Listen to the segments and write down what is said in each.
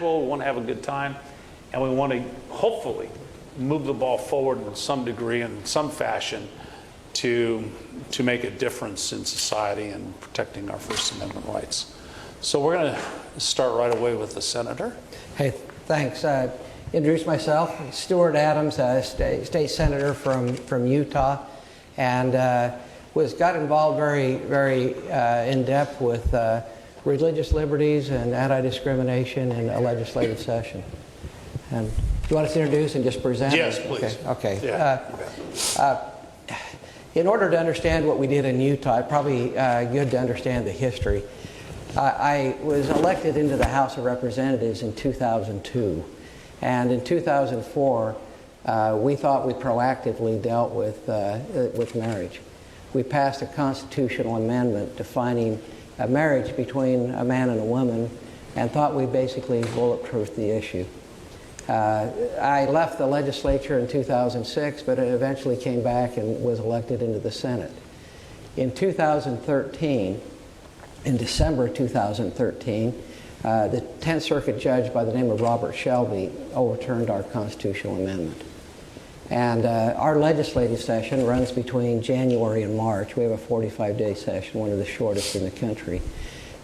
We want to have a good time, and we want to hopefully move the ball forward in some degree and in some fashion to make a difference in society and protecting our First Amendment rights. So we're going to start right away with the senator. Hey, thanks. Introduce myself, Stuart Adams, state senator from Utah, and got involved very in depth with religious liberties and anti-discrimination in a legislative session. And do you want us to introduce and just present? Yes, please. Okay. Yeah, in order to understand what we did in Utah, it's probably good to understand the history. I was elected into the House of Representatives in 2002, and in 2004, we thought we proactively dealt with marriage. We passed a constitutional amendment defining a marriage between a man and a woman, and thought we basically bulletproofed the issue. I left the legislature in 2006, but I eventually came back and was elected into the Senate. In 2013, in December 2013, the 10th Circuit judge by the name of Robert Shelby overturned our constitutional amendment. And our legislative session runs between January and March. We have a 45-day session, one of the shortest in the country.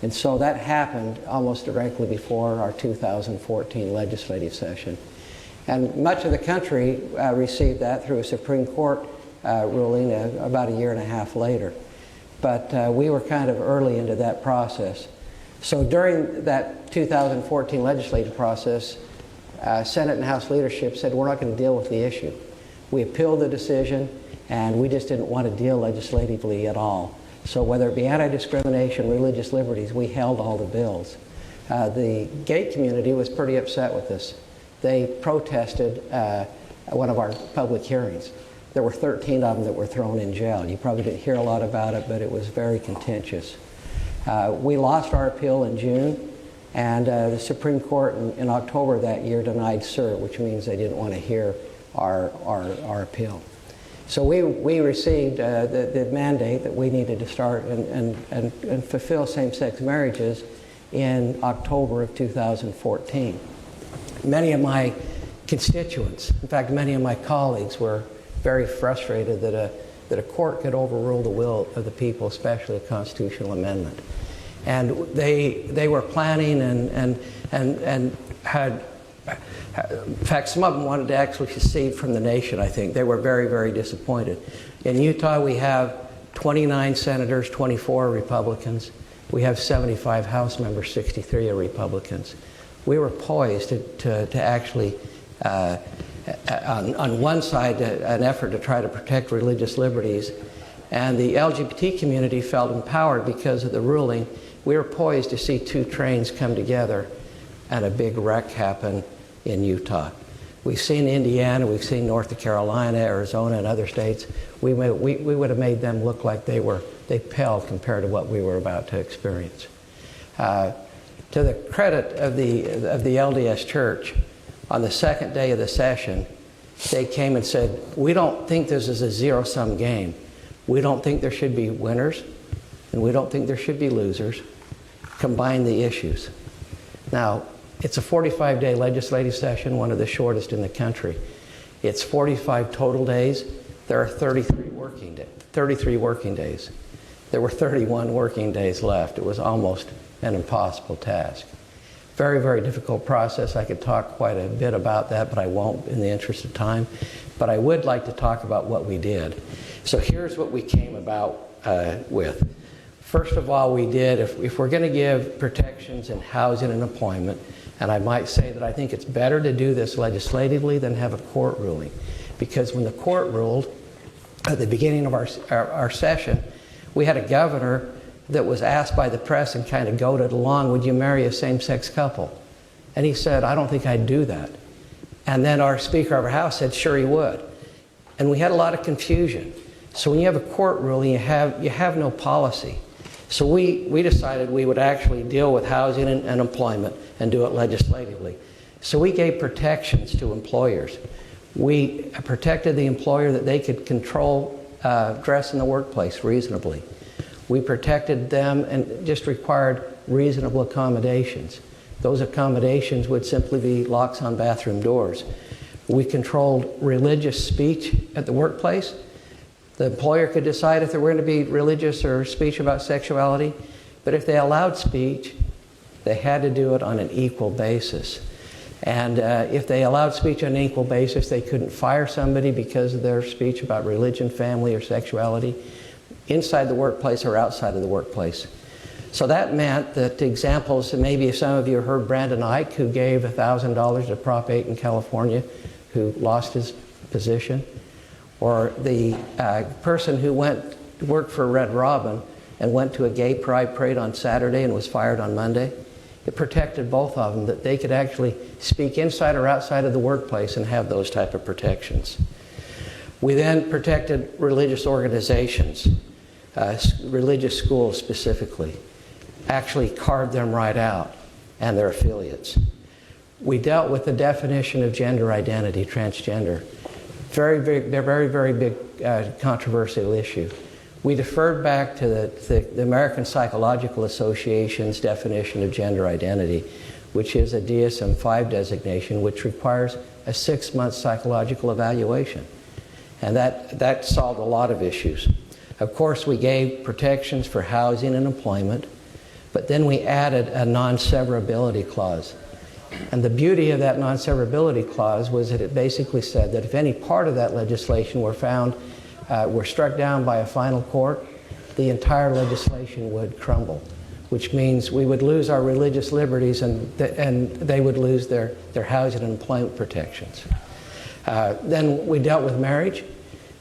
And so that happened almost directly before our 2014 legislative session. And much of the country received that through a Supreme Court ruling about a year and a half later. But we were kind of early into that process. So during that 2014 legislative process, Senate and House leadership said, we're not going to deal with the issue. We appealed the decision, and we just didn't want to deal legislatively at all. So whether it be anti-discrimination, religious liberties, we held all the bills. The gay community was pretty upset with us. They protested one of our public hearings. There were 13 of them that were thrown in jail. You probably didn't hear a lot about it, but it was very contentious. We lost our appeal in June, and the Supreme Court in October that year denied cert, which means they didn't want to hear our appeal. So we received the mandate that we needed to start and fulfill same-sex marriages in October of 2014. Many of my constituents, in fact many of my colleagues, were very frustrated that a court could overrule the will of the people, especially a constitutional amendment. And they were planning and had, in fact, some of them wanted to actually secede from the nation, I think. They were very disappointed. In Utah, we have 29 senators, 24 are Republicans. We have 75 House members, 63 are Republicans. We were poised to actually, on one side, an effort to try to protect religious liberties, and the LGBT community felt empowered because of the ruling. We were poised to see two trains come together and a big wreck happen in Utah. We've seen Indiana, we've seen North Carolina, Arizona, and other states. We would have made them look like they paled compared to what we were about to experience. To the credit of the LDS Church, on the second day of the session, they came and said, we don't think this is a zero-sum game. We don't think there should be winners, and we don't think there should be losers. Combine the issues. Now, it's a 45-day legislative session, one of the shortest in the country. It's 45 total days. There are 33 working days. There were 31 working days left. It was almost an impossible task. Very difficult process. I could talk quite a bit about that, but I won't in the interest of time. But I would like to talk about what we did. So here's what we came about with. First of all, we did, if we're going to give protections in housing and employment, and I might say that I think it's better to do this legislatively than have a court ruling. Because when the court ruled at the beginning of our session, we had a governor that was asked by the press and kind of goaded along, would you marry a same-sex couple? And he said, I don't think I'd do that. And then our Speaker of our House said, sure he would. And we had a lot of confusion. So when you have a court ruling, you have no policy. So we decided we would actually deal with housing and employment and do it legislatively. So we gave protections to employers. We protected the employer that they could control dress in the workplace reasonably. We protected them and just required reasonable accommodations. Those accommodations would simply be locks on bathroom doors. We controlled religious speech at the workplace. The employer could decide if there were going to be religious or speech about sexuality, but if they allowed speech, they had to do it on an equal basis. And if they allowed speech on an equal basis, they couldn't fire somebody because of their speech about religion, family, or sexuality, inside the workplace or outside of the workplace. So that meant that examples, maybe some of you have heard Brandon Ike, who gave $1,000 to Prop 8 in California, who lost his position, or the person who worked for Red Robin and went to a gay pride parade on Saturday and was fired on Monday. It protected both of them, that they could actually speak inside or outside of the workplace and have those type of protections. We then protected religious organizations, religious schools specifically, actually carved them right out, and their affiliates. We dealt with the definition of gender identity, transgender. Very big controversial issue. We deferred back to the American Psychological Association's definition of gender identity, which is a DSM-5 designation, which requires a 6-month psychological evaluation. And that solved a lot of issues. Of course, we gave protections for housing and employment, but then we added a non-severability clause. And the beauty of that non-severability clause was that it basically said that if any part of that legislation were struck down by a final court, the entire legislation would crumble, which means we would lose our religious liberties and they would lose their housing and employment protections. Then we dealt with marriage.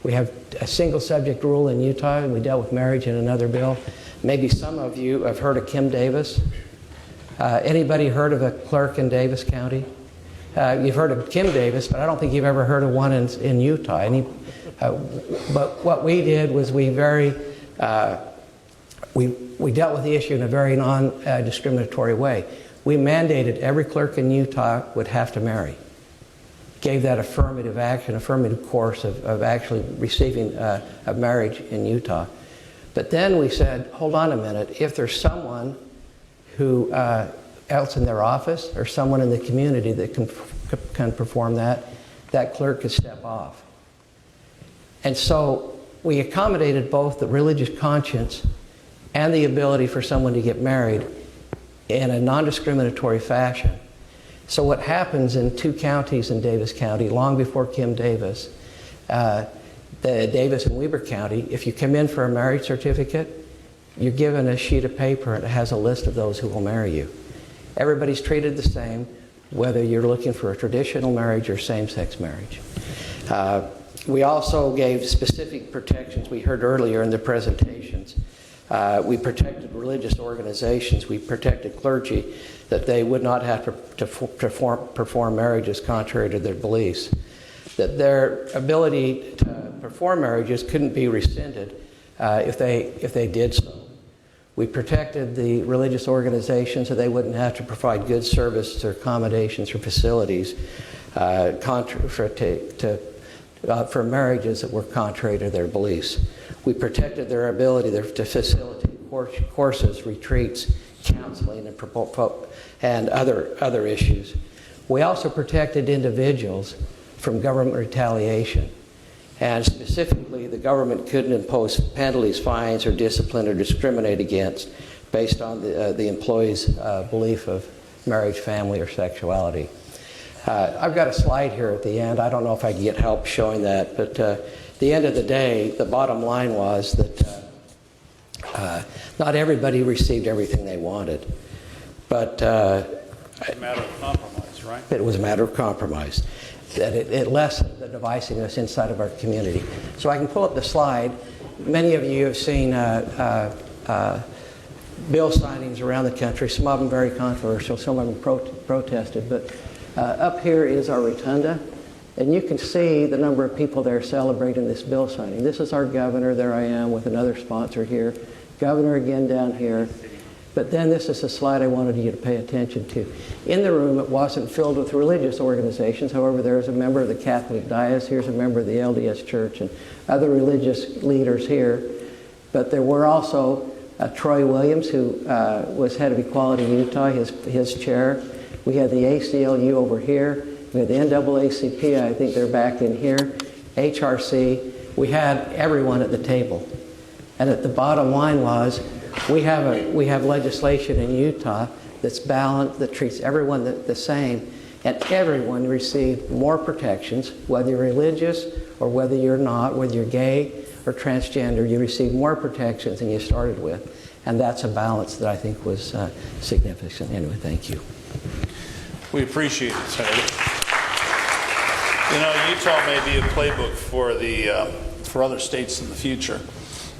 We have a single subject rule in Utah, and we dealt with marriage in another bill. Maybe some of you have heard of Kim Davis. Anybody heard of a clerk in Davis County? You've heard of Kim Davis, but I don't think you've ever heard of one in Utah. But what we did was we dealt with the issue in a very non-discriminatory way. We mandated every clerk in Utah would have to marry. Gave that affirmative action, affirmative course of actually receiving a marriage in Utah. But then we said, hold on a minute, if there's someone who else in their office or someone in the community that can perform that clerk could step off. And so we accommodated both the religious conscience and the ability for someone to get married in a non-discriminatory fashion. So what happens in 2 counties in Davis County, long before Kim Davis, the Davis and Weber County, if you come in for a marriage certificate, you're given a sheet of paper and it has a list of those who will marry you. Everybody's treated the same, whether you're looking for a traditional marriage or same-sex marriage. We also gave specific protections we heard earlier in the presentations. We protected religious organizations. We protected clergy, that they would not have to perform marriages contrary to their beliefs. That their ability to perform marriages couldn't be rescinded if they did so. We protected the religious organizations so they wouldn't have to provide goods, services, or accommodations or facilities for marriages that were contrary to their beliefs. We protected their ability to facilitate courses, retreats, counseling, and other issues. We also protected individuals from government retaliation. And specifically, the government couldn't impose penalties, fines, or discipline or discriminate against based on the employee's belief of marriage, family, or sexuality. I've got a slide here at the end. I don't know if I can get help showing that, but at the end of the day, the bottom line was that not everybody received everything they wanted. But It's a matter of compromise, right? It was a matter of compromise. That it lessened the divisiveness inside of our community. So I can pull up the slide. Many of you have seen bill signings around the country, some of them very controversial, some of them protested, but up here is our rotunda, and you can see the number of people there celebrating this bill signing. This is our governor. There I am with another sponsor here. Governor again down here. But then this is a slide I wanted you to pay attention to. In the room, it wasn't filled with religious organizations. However, there's a member of the Catholic Diocese, here's a member of the LDS Church, and other religious leaders here. But there were also Troy Williams, who was head of Equality Utah, his chair, We had the ACLU over here. We had the NAACP, I think they're back in here. HRC. We had everyone at the table. And at the bottom line was, we have legislation in Utah that's balanced, that treats everyone the same, and everyone received more protections, whether you're religious or whether you're not, whether you're gay or transgender, you receive more protections than you started with. And that's a balance that I think was significant. Anyway, thank you. We appreciate it, Senator. You know, Utah may be a playbook for other states in the future.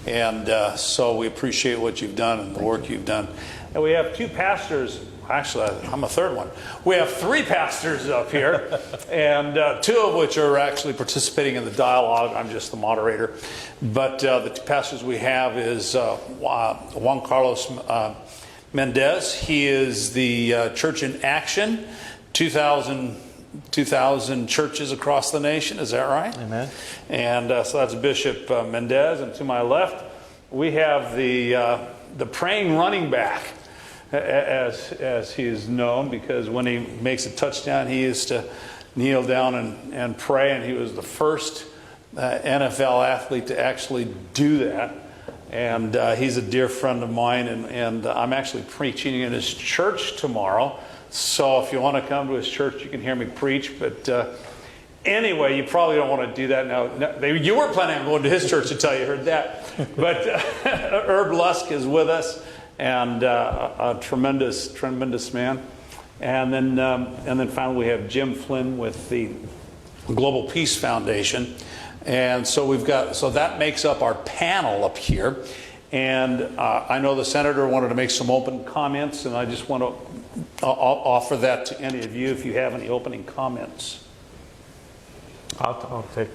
And so we appreciate what you've done and the work you've done. And we have two pastors. Actually, I'm a third one. We have three pastors up here, and two of which are actually participating in the dialogue. I'm just the moderator. But the two pastors we have is Juan Carlos Mendez. He is the Church in Action, 2,000 churches across the nation. Is that right? Amen. And so that's Bishop Mendez. And to my left, we have the praying running back, as he is known, because when he makes a touchdown, he used to kneel down and pray, and he was the first NFL athlete to actually do that. And he's a dear friend of mine, and I'm actually preaching in his church tomorrow. So if you want to come to his church, you can hear me preach. But anyway, you probably don't want to do that now. You were planning on going to his church until you heard that. But Herb Lusk is with us, and a tremendous man. And then finally we have Jim Flynn with the Global Peace Foundation. And so that makes up our panel up here. And I know the senator wanted to make some open comments, and I just want to offer that to any of you if you have any opening comments. I'll take it.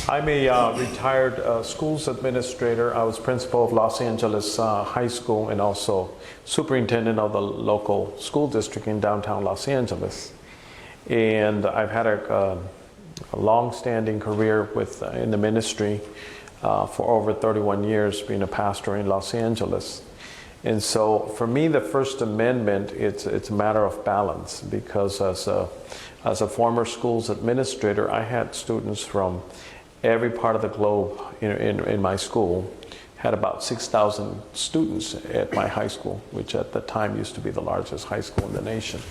I'm a retired schools administrator. I was principal of Los Angeles High School and also superintendent of the local school district in downtown Los Angeles. And I've had a long-standing career in the ministry for over 31 years, being a pastor in Los Angeles. And so for me, the First Amendment, it's a matter of balance, because as a former schools administrator, I had students from every part of the globe in my school. Had about 6,000 students at my high school, which at the time used to be the largest high school in the nation.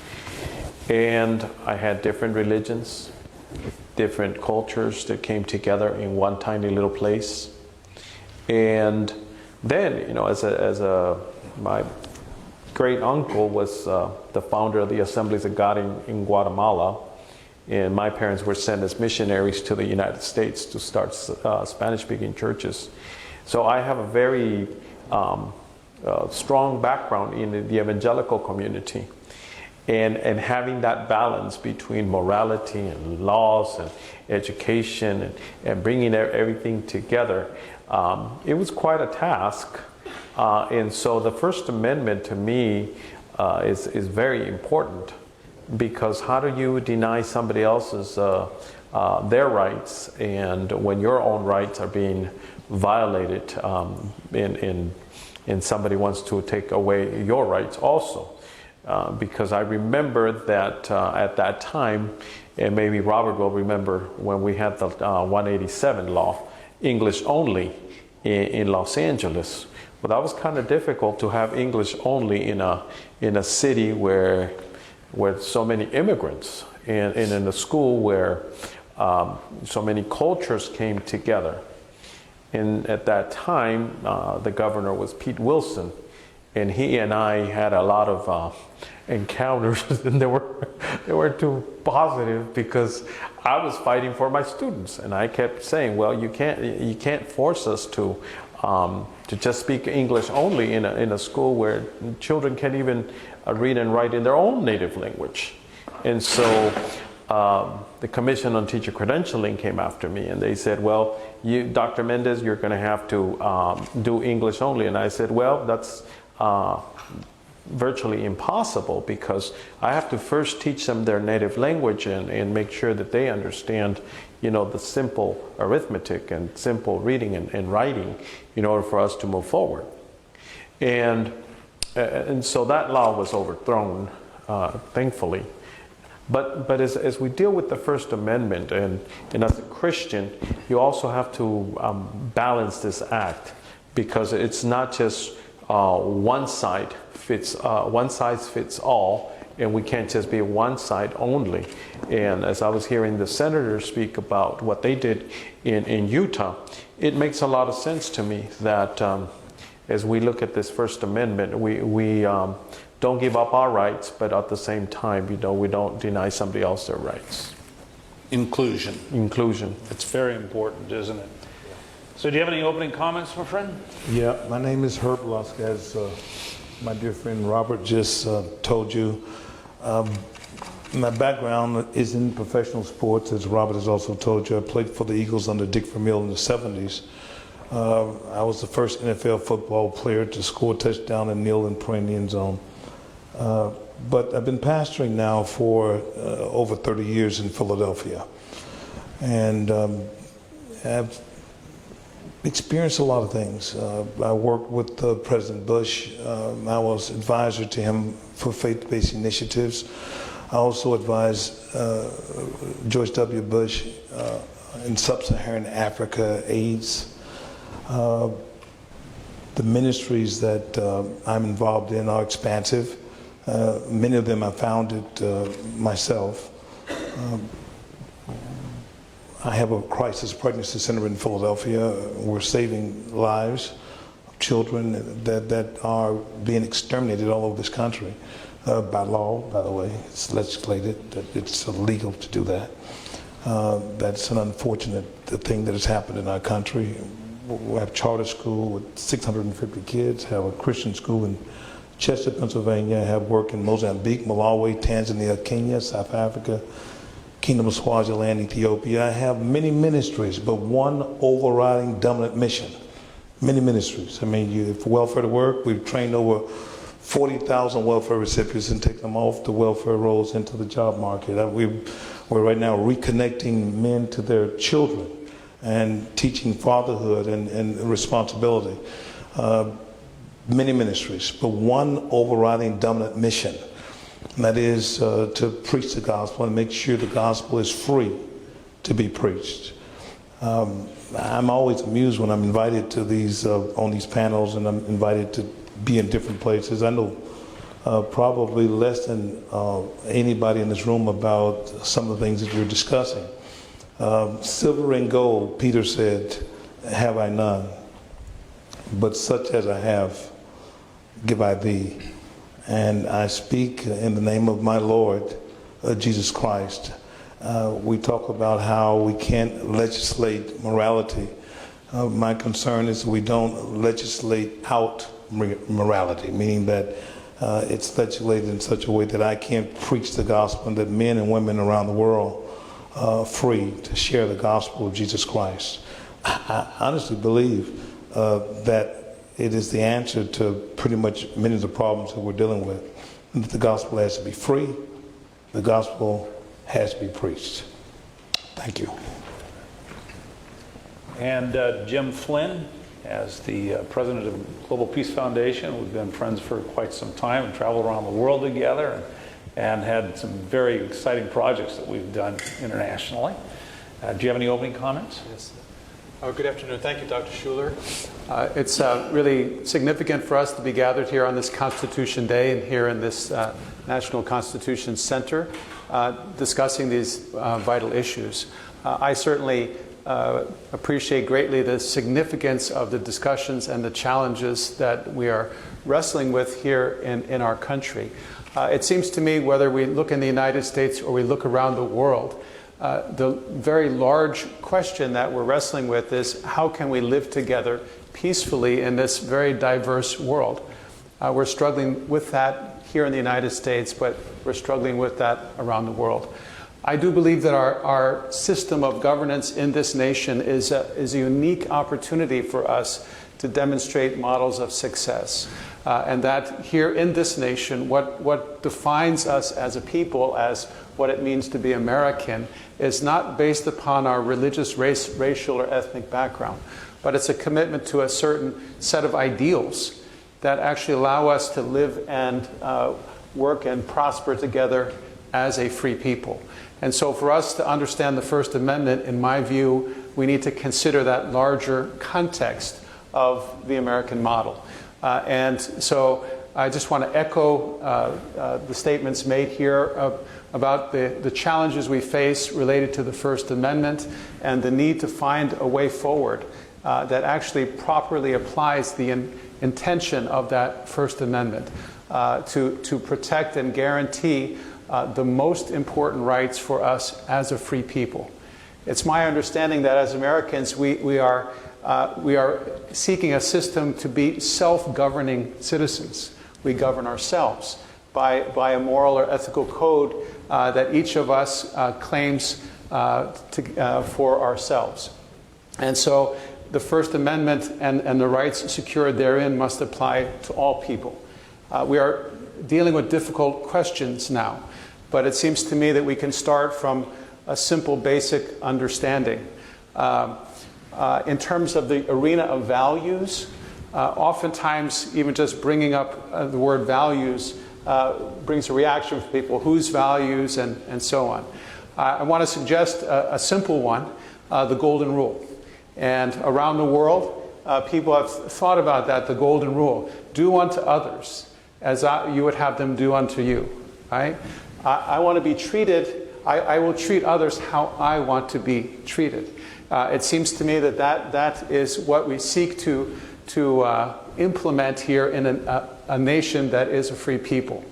And I had different religions, different cultures that came together in one tiny little place. And then, my great uncle was the founder of the Assemblies of God in Guatemala, and my parents were sent as missionaries to the United States to start Spanish-speaking churches. So I have a very strong background in the evangelical community. And having that balance between morality and laws and education and bringing everything together, it was quite a task. And so the First Amendment to me is very important, because how do you deny somebody else's their rights, and when your own rights are being violated, and somebody wants to take away your rights also? Because I remember that at that time, and maybe Robert will remember, when we had the 187 law, English only in Los Angeles. But that was kind of difficult to have English only in a city where so many immigrants, and in a school where so many cultures came together. And at that time, the governor was Pete Wilson, and he and I had a lot of encounters, and they weren't too positive, because I was fighting for my students, and I kept saying, well, you can't force us to just speak English only in a school where children can't even read and write in their own native language. And so the Commission on Teacher Credentialing came after me, and they said, well, Dr. Mendez, you're going to have to do English only. And I said, well, that's virtually impossible, because I have to first teach them their native language and make sure that they understand, the simple arithmetic and simple reading and writing in order for us to move forward. And so that law was overthrown thankfully. But as we deal with the First Amendment, and as a Christian, you also have to balance this act, because it's not just one size fits all, and we can't just be one side only. And as I was hearing the senators speak about what they did in Utah, it makes a lot of sense to me that as we look at this First Amendment, we don't give up our rights, but at the same time, we don't deny somebody else their rights. Inclusion. Inclusion. It's very important, isn't it? So do you have any opening comments, my friend? Yeah, my name is Herb Lusk, as my dear friend Robert just told you. My background is in professional sports, as Robert has also told you. I played for the Eagles under Dick Vermeil in the 70s. I was the first NFL football player to score a touchdown and kneel and pray in the end zone. But I've been pastoring now for over 30 years in Philadelphia. And I've experienced a lot of things. I worked with President Bush. I was advisor to him for faith-based initiatives. I also advised George W. Bush in sub-Saharan Africa, AIDS. The ministries that I'm involved in are expansive. Many of them I founded myself. I have a crisis pregnancy center in Philadelphia. We're saving lives of children that are being exterminated all over this country by law, by the way. It's legislated that it's illegal to do that. That's an unfortunate thing that has happened in our country. We have a charter school with 650 kids, have a Christian school in Chester, Pennsylvania, have work in Mozambique, Malawi, Tanzania, Kenya, South Africa, Kingdom of Swaziland, Ethiopia. I have many ministries, but one overriding dominant mission. Many ministries. I mean, for welfare to work, we've trained over 40,000 welfare recipients and taken them off the welfare rolls into the job market. We're right now reconnecting men to their children and teaching fatherhood and responsibility. Many ministries, but one overriding dominant mission, and that is to preach the gospel and make sure the gospel is free to be preached. I'm always amused when I'm invited to these on these panels, and I'm invited to be in different places. I know probably less than anybody in this room about some of the things that you're discussing. Silver and gold, Peter said, have I none, but such as I have, give I thee. And I speak in the name of my Lord, Jesus Christ. We talk about how we can't legislate morality. My concern is we don't legislate out morality, meaning that it's legislated in such a way that I can't preach the gospel, and that men and women around the world are free to share the gospel of Jesus Christ. I honestly believe that it is the answer to pretty much many of the problems that we're dealing with. The gospel has to be free. The gospel has to be preached. Thank you. And Jim Flynn, as the president of Global Peace Foundation, we've been friends for quite some time and traveled around the world together and had some very exciting projects that we've done internationally. Do you have any opening comments? Yes. Good afternoon. Thank you, Dr. Schuller. It's really significant for us to be gathered here on this Constitution Day and here in this National Constitution Center discussing these vital issues. I certainly appreciate greatly the significance of the discussions and the challenges that we are wrestling with here in our country. It seems to me, whether we look in the United States or we look around the world, the very large question that we're wrestling with is how can we live together peacefully in this very diverse world? We're struggling with that here in the United States, but we're struggling with that around the world. I do believe that our system of governance in this nation is a unique opportunity for us to demonstrate models of success. And that here in this nation, what defines us as a people, as what it means to be American, is not based upon our religious, racial, or ethnic background, but it's a commitment to a certain set of ideals that actually allow us to live and work and prosper together as a free people. And so for us to understand the First Amendment, in my view, we need to consider that larger context of the American model. And so I just want to echo the statements made here about the challenges we face related to the First Amendment and the need to find a way forward that actually properly applies the intention of that First Amendment to protect and guarantee the most important rights for us as a free people. It's my understanding that as Americans, we are seeking a system to be self-governing citizens. We govern ourselves by a moral or ethical code that each of us claims for ourselves. And so the First Amendment and the rights secured therein must apply to all people. We are dealing with difficult questions now, but it seems to me that we can start from a simple, basic understanding. In terms of the arena of values, oftentimes even just bringing up the word values brings a reaction from people, whose values and so on. I want to suggest a simple one, the Golden Rule. And around the world, people have thought about that, the Golden Rule. Do unto others as you would have them do unto you, right? I want to be treated, I will treat others how I want to be treated. It seems to me that is what we seek to implement here in a nation that is a free people.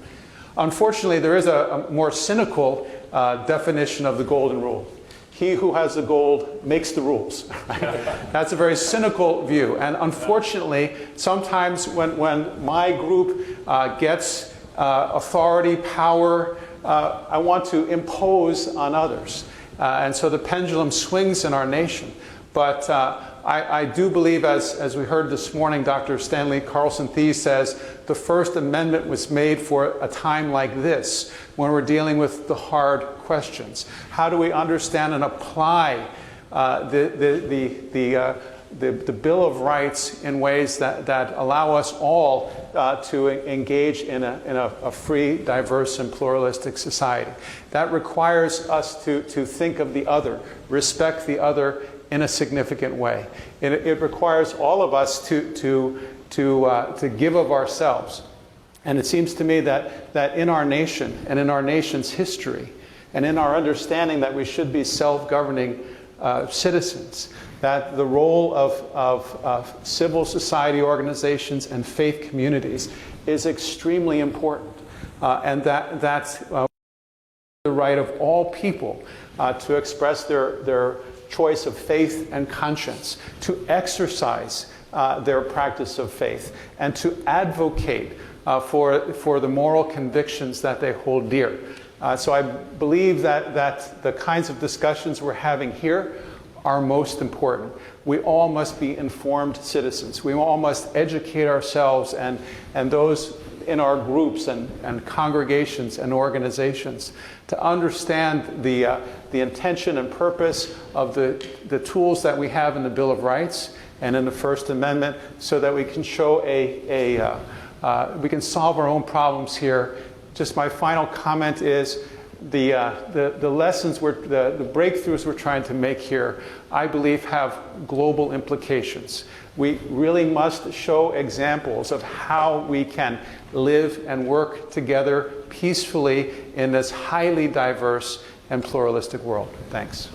Unfortunately, there is a more cynical definition of the Golden Rule. He who has the gold makes the rules. That's a very cynical view. And unfortunately, sometimes when my group gets authority, power, I want to impose on others. And so the pendulum swings in our nation. But I do believe, as we heard this morning, Dr. Stanley Carlson Thies says, the First Amendment was made for a time like this, when we're dealing with the hard questions. How do we understand and apply the Bill of Rights in ways that allow us all to engage in a free, diverse, and pluralistic society? That requires us to think of the other, respect the other in a significant way. It requires all of us to give of ourselves. And it seems to me that in our nation and in our nation's history and in our understanding that we should be self-governing citizens, that the role of civil society organizations and faith communities is extremely important, and that's the right of all people to express their choice of faith and conscience, to exercise their practice of faith, and to advocate for the moral convictions that they hold dear. So I believe that the kinds of discussions we're having here are most important. We all must be informed citizens. We all must educate ourselves and those in our groups and congregations and organizations to understand the intention and purpose of the tools that we have in the Bill of Rights and in the First Amendment, so that we can show we can solve our own problems here. Just my final comment is the lessons, the breakthroughs we're trying to make here, I believe, have global implications. We really must show examples of how we can live and work together peacefully in this highly diverse and pluralistic world. Thanks.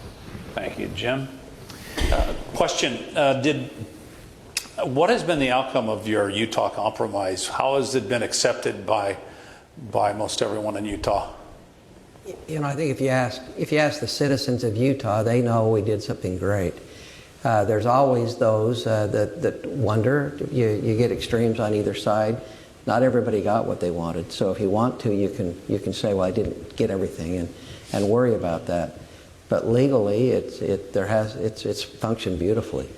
Thank you, Jim. Question, what has been the outcome of your Utah compromise? How has it been accepted by most everyone in Utah? You know, I think if you ask the citizens of Utah, they know we did something great. There's always those that wonder. You get extremes on either side. Not everybody got what they wanted. So if you want to, you can say, well, I didn't get everything, and worry about that. But legally, it's functioned beautifully.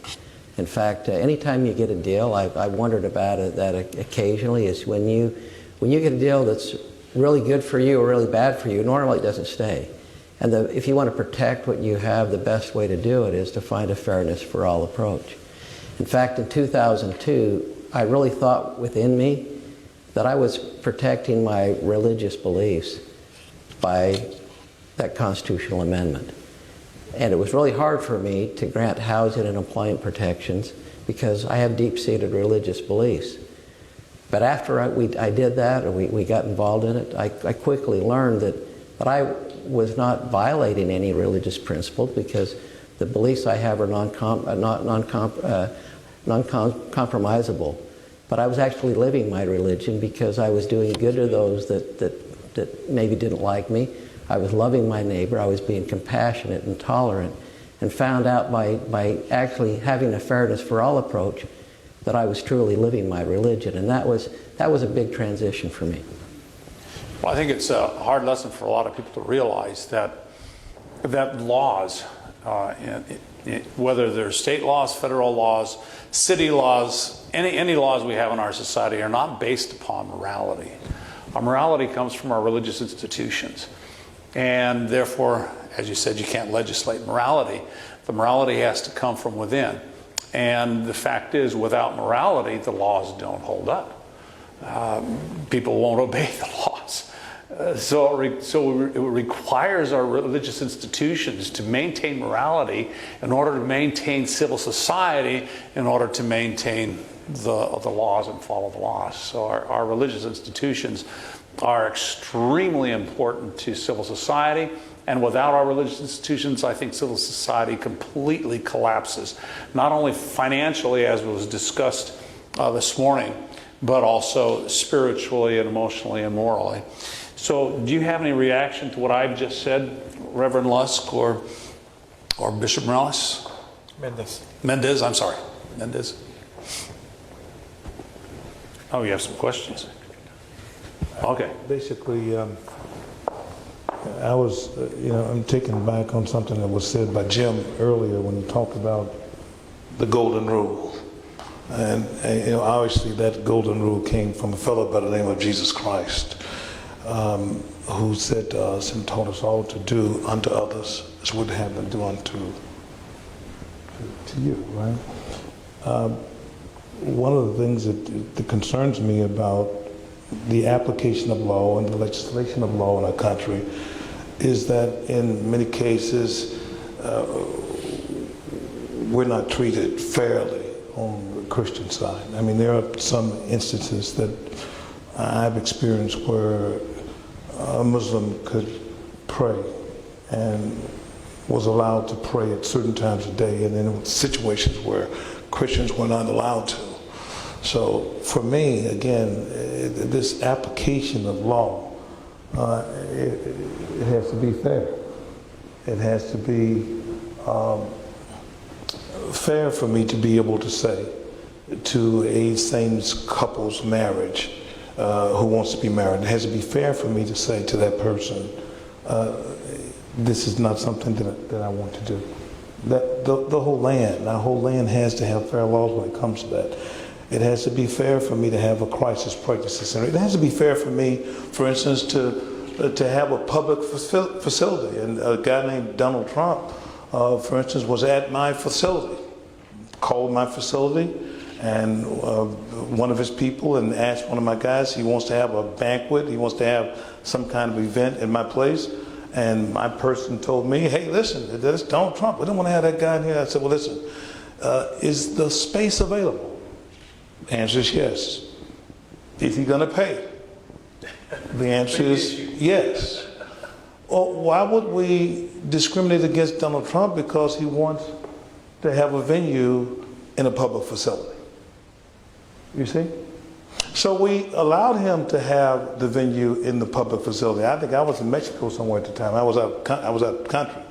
In fact, anytime you get a deal, I've wondered about it, that occasionally, is when you get a deal that's really good for you or really bad for you, normally it doesn't stay. And if you want to protect what you have, the best way to do it is to find a fairness for all approach. In fact, in 2002, I really thought within me that I was protecting my religious beliefs by that constitutional amendment. And it was really hard for me to grant housing and employment protections because I have deep-seated religious beliefs. But after I did that, or we got involved in it, I quickly learned that I was not violating any religious principles because the beliefs I have are non-compromisable. But I was actually living my religion because I was doing good to those that maybe didn't like me. I was loving my neighbor. I was being compassionate and tolerant, and found out by actually having a fairness for all approach that I was truly living my religion. And that was a big transition for me. Well, I think it's a hard lesson for a lot of people to realize that laws, whether they're state laws, federal laws, city laws, any laws we have in our society are not based upon morality. Our morality comes from our religious institutions. And therefore, as you said, you can't legislate morality. The morality has to come from within. And the fact is, without morality, the laws don't hold up. People won't obey the laws. So it requires our religious institutions to maintain morality in order to maintain civil society, in order to maintain the laws and follow the laws. So our religious institutions are extremely important to civil society. And without our religious institutions, I think civil society completely collapses, not only financially, as was discussed this morning, but also spiritually and emotionally and morally. So do you have any reaction to what I've just said, Reverend Lusk or Bishop Morales? Mendez, I'm sorry. Mendez. Oh, you have some questions? Okay. Basically, I was, I'm taken back on something that was said by Jim earlier when he talked about the golden rule. And obviously that golden rule came from a fellow by the name of Jesus Christ, who said to us and taught us all to do unto others as would have them do unto you, right? One of the things that concerns me about the application of law and the legislation of law in our country is that in many cases we're not treated fairly on the Christian side. I mean, there are some instances that I've experienced where a Muslim could pray and was allowed to pray at certain times of day, and then situations where Christians were not allowed to. So for me, again, this application of law, it has to be fair. It has to be fair for me to be able to say to a same couple's marriage who wants to be married, it has to be fair for me to say to that person, this is not something that I want to do. The whole land, our whole land has to have fair laws when it comes to that. It has to be fair for me to have a crisis pregnancy center. It has to be fair for me, for instance, to have a public facility. And a guy named Donald Trump, for instance, was at my facility, called my facility, and one of his people and asked one of my guys, he wants to have a banquet, he wants to have some kind of event in my place. And my person told me, hey, listen, that's Donald Trump. We don't want to have that guy in here. I said, well, listen, is the space available? The answer is yes. Is he going to pay? The answer is yes. Well, why would we discriminate against Donald Trump because he wants to have a venue in a public facility? You see? So we allowed him to have the venue in the public facility. I think I was in Mexico somewhere at the time. I was out of the country.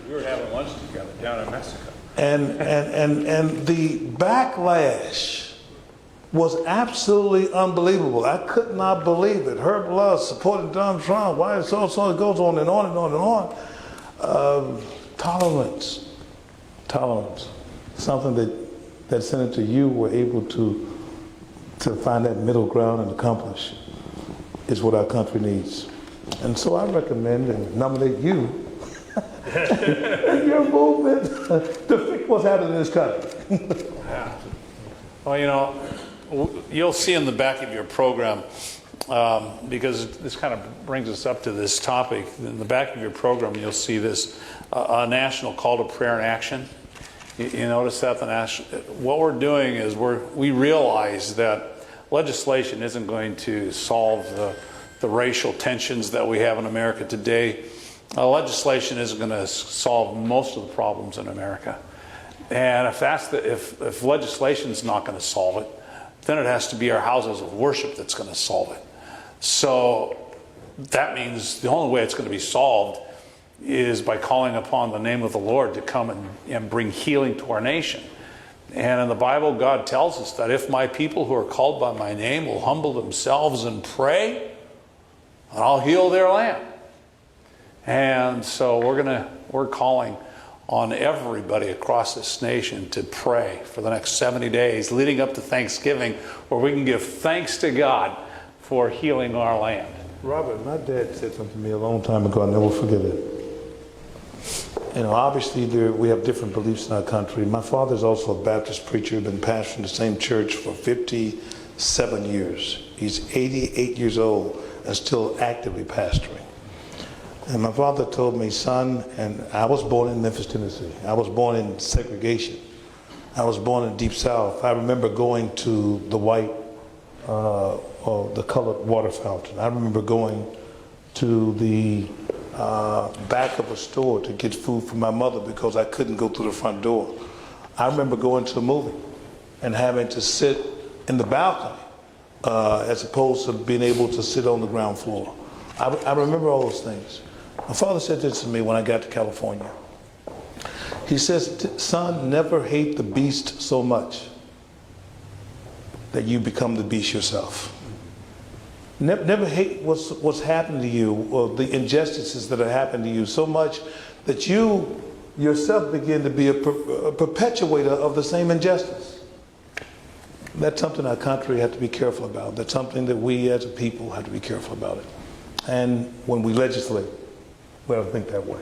We were having lunch together down in Mexico. And the backlash was absolutely unbelievable. I could not believe it. Herb Lusk supported Donald Trump. Why so it goes on and on and on and on. Tolerance. Something that Senator, you were able to find that middle ground and accomplish is what our country needs. And so I recommend and nominate you and your movement to fix what's happening in this country. Yeah. Well, you'll see in the back of your program because this kind of brings us up to this topic. In the back of your program, you'll see this a national call to prayer and action. You notice that what we're doing is we realize that legislation isn't going to solve the racial tensions that we have in America today. Legislation isn't going to solve most of the problems in America. And if legislation is not going to solve it, then it has to be our houses of worship that's going to solve it. So that means the only way it's going to be solved is by calling upon the name of the Lord to come and bring healing to our nation. And in the Bible, God tells us that if my people who are called by my name will humble themselves and pray, then I'll heal their land. And so we're calling on everybody across this nation to pray for the next 70 days leading up to Thanksgiving, where we can give thanks to God for healing our land. Robert, my dad said something to me a long time ago. I'll never forget it. Obviously we have different beliefs in our country. My father's also a Baptist preacher, been pastoring the same church for 57 years. He's 88 years old and still actively pastoring. And my father told me, son, and I was born in Memphis, Tennessee. I was born in segregation. I was born in Deep South. I remember going to the white or the colored water fountain. I remember going to the back of a store to get food for my mother because I couldn't go through the front door. I remember going to a movie and having to sit in the balcony as opposed to being able to sit on the ground floor. I remember all those things. My father said this to me when I got to California. He says, son, never hate the beast so much that you become the beast yourself. Never hate what's happened to you or the injustices that are happening to you so much that you yourself begin to be a perpetuator of the same injustice. That's something our country has to be careful about. That's something that we as a people have to be careful about it. And when we legislate, we have to think that way.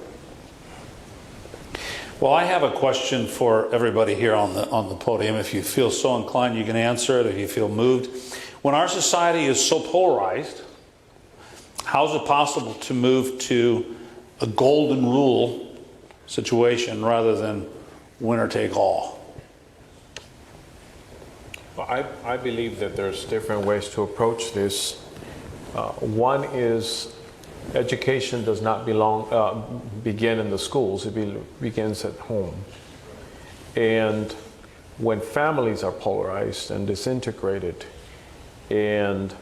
Well, I have a question for everybody here on the podium. If you feel so inclined, you can answer it if you feel moved. When our society is so polarized, how is it possible to move to a golden rule situation rather than winner take all? Well, I believe that there's different ways to approach this. One is education does not begin in the schools. It begins at home. And when families are polarized and disintegrated, and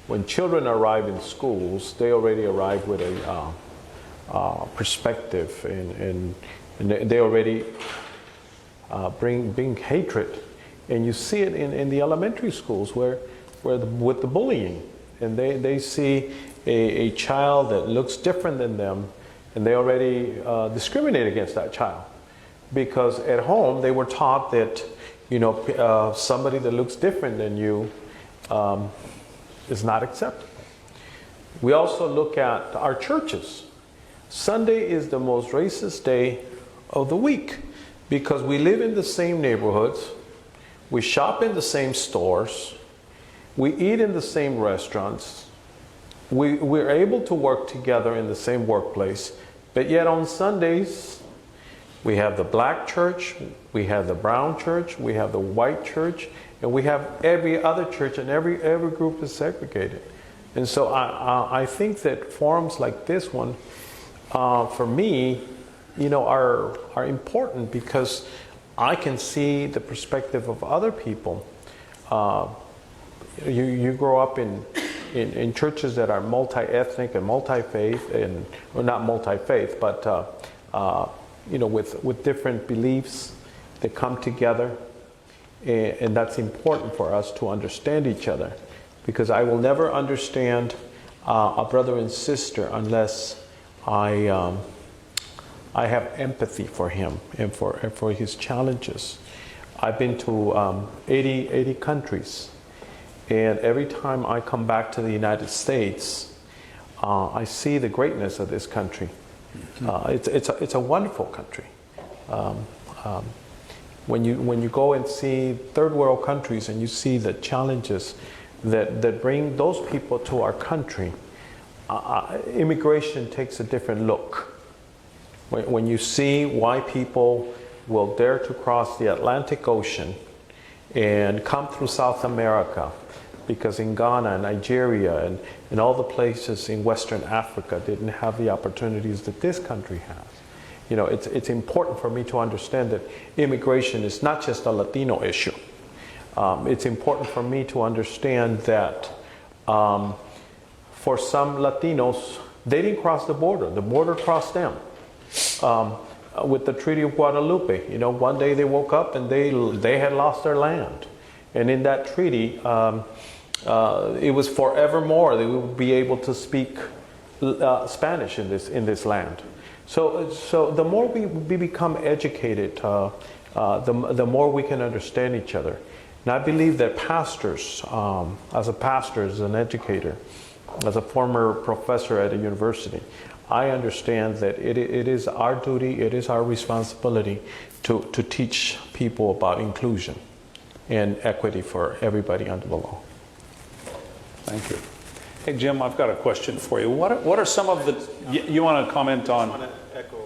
when children arrive in schools, they already arrive with a perspective, and they already bring hatred. And you see it in the elementary schools with the bullying. And they see a child that looks different than them, and they already discriminate against that child. Because at home, they were taught that, somebody that looks different than you is not acceptable. We also look at our churches. Sunday is the most racist day of the week because we live in the same neighborhoods, we shop in the same stores, we eat in the same restaurants, we're able to work together in the same workplace, but yet on Sundays, we have the black church, we have the brown church, we have the white church, and we have every other church, and every group is segregated. And so I think that forums like this one, for me, are important because I can see the perspective of other people. You grow up in churches that are multi-ethnic and multi-faith, or not multi-faith, but with different beliefs that come together. And that's important for us to understand each other, because I will never understand a brother and sister unless I have empathy for him and for his challenges. I've been to 80 countries, and every time I come back to the United States, I see the greatness of this country. It's a wonderful country. When you go and see third world countries and you see the challenges that bring those people to our country, immigration takes a different look. When you see why people will dare to cross the Atlantic Ocean and come through South America, because in Ghana and Nigeria and all the places in Western Africa didn't have the opportunities that this country has. You know, it's important for me to understand that immigration is not just a Latino issue. It's important for me to understand that for some Latinos, they didn't cross the border crossed them. With the Treaty of Guadalupe, you know, one day they woke up and they had lost their land. And in that treaty, it was forevermore they would be able to speak Spanish in this land. So the more we become educated, the more we can understand each other. And I believe that pastors, as a pastor, as an educator, as a former professor at a university, I understand that it is our duty, it is our responsibility to teach people about inclusion and equity for everybody under the law. Thank you. Hey, Jim, I've got a question for you. What are some of the, you want to comment on? I want to echo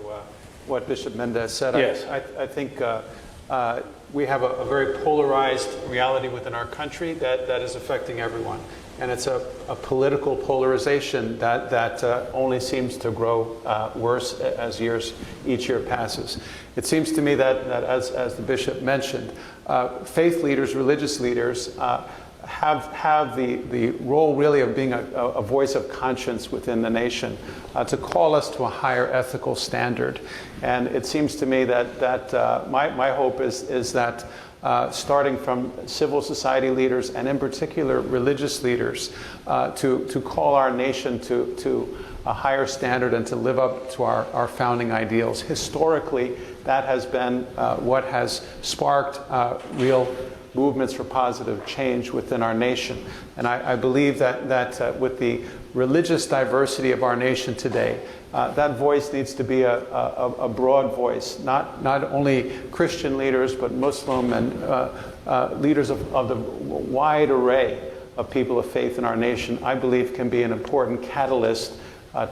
what Bishop Mendez said. Yes. I think we have a very polarized reality within our country that is affecting everyone. And it's a political polarization that only seems to grow worse as each year passes. It seems to me that as the bishop mentioned, faith leaders, religious leaders, have the role really of being a voice of conscience within the nation, to call us to a higher ethical standard. And it seems to me that my hope is that starting from civil society leaders and in particular religious leaders, to call our nation to a higher standard and to live up to our founding ideals. Historically, that has been what has sparked real movements for positive change within our nation. And I believe that with the religious diversity of our nation today, that voice needs to be a broad voice, not only Christian leaders, but Muslim and leaders of the wide array of people of faith in our nation, I believe can be an important catalyst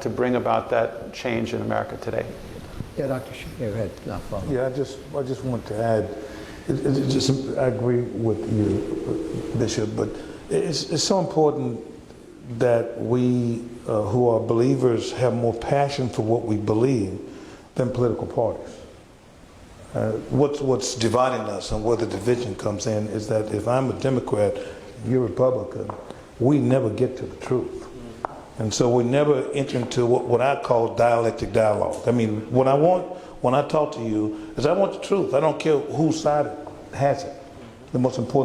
to bring about that change in America today. Yeah, Dr. Go ahead. No, follow. Yeah, I just want to add, I agree with you, Bishop, but it's so important that we who are believers have more passion for what we believe than political parties. What's dividing us and where the division comes in is that if I'm a Democrat, you're a Republican, we never get to the truth. And so we never enter into what I call dialectic dialogue. I mean, what I want when I talk to you is I want the truth. I don't care whose side has it. The most important